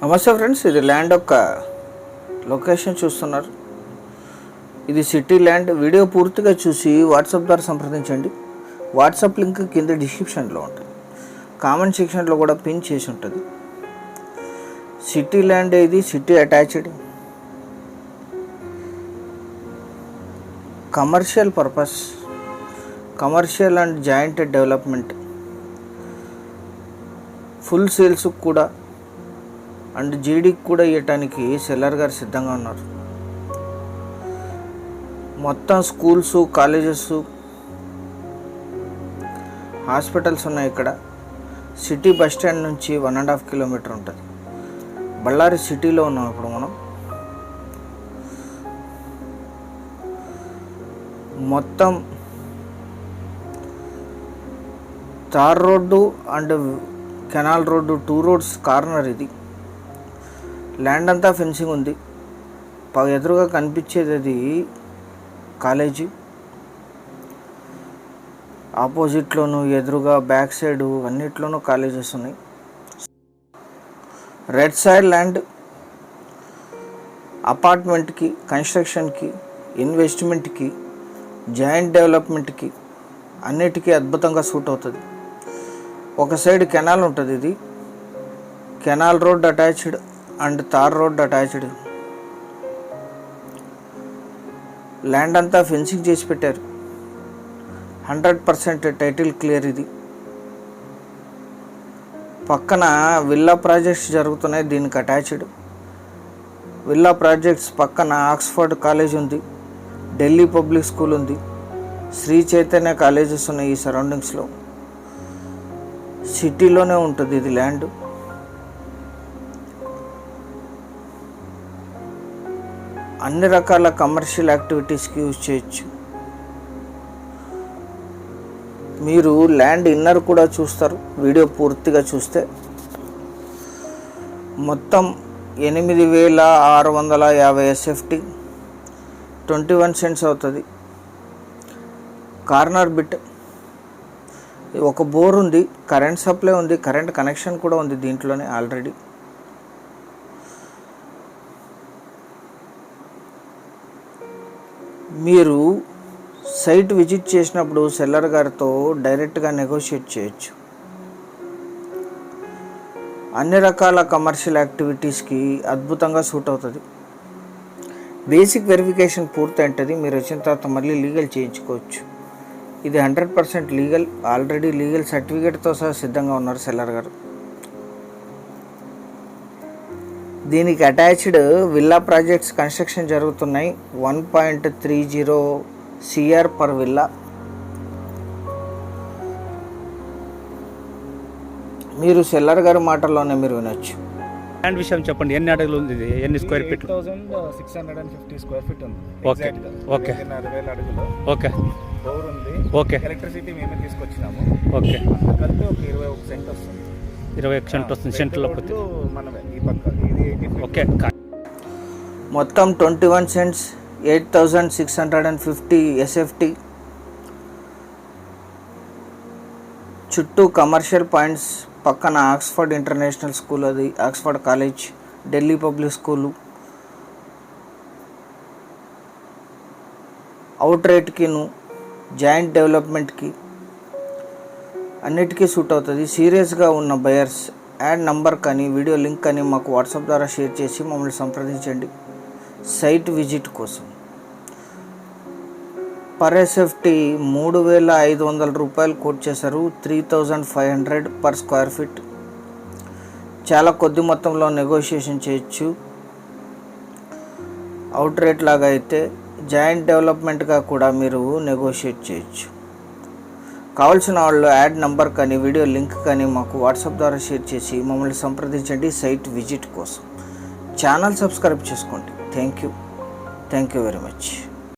నమస్తే ఫ్రెండ్స్, ఇది ల్యాండ్ యొక్క లొకేషన్ చూస్తున్నారు. ఇది సిటీ ల్యాండ్. వీడియో పూర్తిగా చూసి వాట్సాప్ ద్వారా సంప్రదించండి. వాట్సాప్ లింక్ కింద డిస్క్రిప్షన్లో ఉంటుంది, కామెంట్ సెక్షన్లో కూడా పిన్ చేసి ఉంటుంది. సిటీ ల్యాండ్, ఇది city attached, commercial purpose, commercial and joint development, full sales కూడా అండ్ జీడీకి కూడా ఇవ్వటానికి సెల్లర్ గారు సిద్ధంగా ఉన్నారు. మొత్తం స్కూల్స్, కాలేజెస్, హాస్పిటల్స్ ఉన్నాయి ఇక్కడ. సిటీ బస్ స్టాండ్ నుంచి 1.5 కిలోమీటర్ ఉంటుంది. బళ్ళారి సిటీలో ఉన్నాం ఇప్పుడు మనం. మొత్తం tar road and canal road, 2 roads corner. ఇది ల్యాండ్ అంతా ఫెన్సింగ్ ఉంది. ఎదురుగా కనిపించేది అది కాలేజీ. ఆపోజిట్లోను, ఎదురుగా బ్యాక్ సైడ్ అన్నిట్లోనూ కాలేజెస్ ఉన్నాయి. రెడ్ సైడ్ ల్యాండ్ అపార్ట్మెంట్కి, కన్స్ట్రక్షన్కి, ఇన్వెస్ట్మెంట్కి, జాయింట్ డెవలప్మెంట్కి అన్నిటికీ అద్భుతంగా సూట్ అవుతుంది. ఒక సైడ్ కెనాల్ ఉంటుంది. ఇది canal road attached and tar road attached. Land అంతా ఫెన్సింగ్ చేసి పెట్టారు. 100% టైటిల్ క్లియర్. ఇది పక్కన విల్లా ప్రాజెక్ట్స్ జరుగుతున్నాయి. దీనికి అటాచ్డ్ విల్లా ప్రాజెక్ట్స్ పక్కన ఆక్స్ఫర్డ్ కాలేజ్ ఉంది, ఢిల్లీ పబ్లిక్ స్కూల్ ఉంది, శ్రీ చైతన్య కాలేజెస్ ఉన్నాయి ఈ సరౌండింగ్స్లో. సిటీలోనే ఉంటుంది ఇది ల్యాండ్. అన్ని రకాల కమర్షియల్ యాక్టివిటీస్కి యూజ్ చేయొచ్చు. మీరు ల్యాండ్ ఇన్నర్ కూడా చూస్తారు వీడియో పూర్తిగా చూస్తే. మొత్తం 8,650 SFT, 21 సెంట్స్ అవుతుంది. కార్నర్ బిట్, ఒక బోర్ ఉంది, కరెంట్ సప్లై ఉంది, కరెంట్ కనెక్షన్ కూడా ఉంది దీంట్లోనే ఆల్రెడీ. మీరు సైట్ విజిట్ చేసినప్పుడు సెల్లర్ గారితో డైరెక్ట్గా నెగోషియేట్ చేయొచ్చు. అన్ని రకాల కమర్షియల్ యాక్టివిటీస్కి అద్భుతంగా సూట్ అవుతుంది. బేసిక్ వెరిఫికేషన్ పూర్తి ఉంటుంది. మీరు వచ్చిన తర్వాత మళ్ళీ లీగల్ చేయించుకోవచ్చు. ఇది 100% లీగల్. ఆల్రెడీ లీగల్ సర్టిఫికేట్తో సహా సిద్ధంగా ఉన్నారు సెల్లర్ గారు. దీనికి అటాచ్డ్ విల్లా ప్రాజెక్ట్స్ కన్స్ట్రక్షన్ జరుగుతున్నాయి. 1.30 CR పర్ విల్లా. మీరు సెల్లర్ గారి మాటల్లోనే మీరు వినొచ్చు. ల్యాండ్ విషయం చెప్పండి. ఎన్ని అడుగులు ఉంది? ఎన్ని స్క్వేర్ ఫీట్? 8,650 స్క్వేర్ ఫీట్ ఉంది. ఓకే ఓకే 60,000 అడుగులు. ఓకే బోర్ ఉంది. ఓకే ఎలక్ట్రిసిటీ మేమే తీసుకొచ్చినాము. ఓకే కలిపి ఒక 21 సెంట్ వస్తుంది. 21 సెంట్ వస్తుంది. సెంట్లో మనమే ఈ పక్క ఇది 80 ఓకే. మొత్తం 21 సెంట్స్, 8,650 SFT. చుట్టూ కమర్షియల్ పాయింట్స్. పక్కన ఆక్స్ఫర్డ్ ఇంటర్నేషనల్ స్కూల్, అది Oxford college, Delhi public school. Out రేట్కిను, జాయింట్ డెవలప్మెంట్కి అన్నిటికీ సూట్ అవుతుంది. సీరియస్గా ఉన్న బయర్స్ యాడ్ నంబర్ కానీ వీడియో లింక్ కానీ మాకు వాట్సాప్ ద్వారా షేర్ చేసి మమ్మల్ని సంప్రదించండి సైట్ విజిట్ కోసం. పర్ SFT 3,500 రూపాయలు కోట్ చేశారు. 3,500 పర్ స్క్వేర్ ఫీట్. చాలా కొద్ది మొత్తంలో నెగోషియేషన్ చేయొచ్చు. అవుట్ రేట్ లాగా అయితే జాయింట్ డెవలప్మెంట్గా కూడా మీరు నెగోషియేట్ చేయొచ్చు. కావాల్సిన వాళ్ళు యాడ్ నంబర్ కానీ వీడియో లింక్ కానీ మాకు వాట్సాప్ ద్వారా షేర్ చేసి మమ్మల్ని సంప్రదించండి సైట్ విజిట్ కోసం. ఛానల్ సబ్స్క్రైబ్ చేసుకోండి. Thank you very much.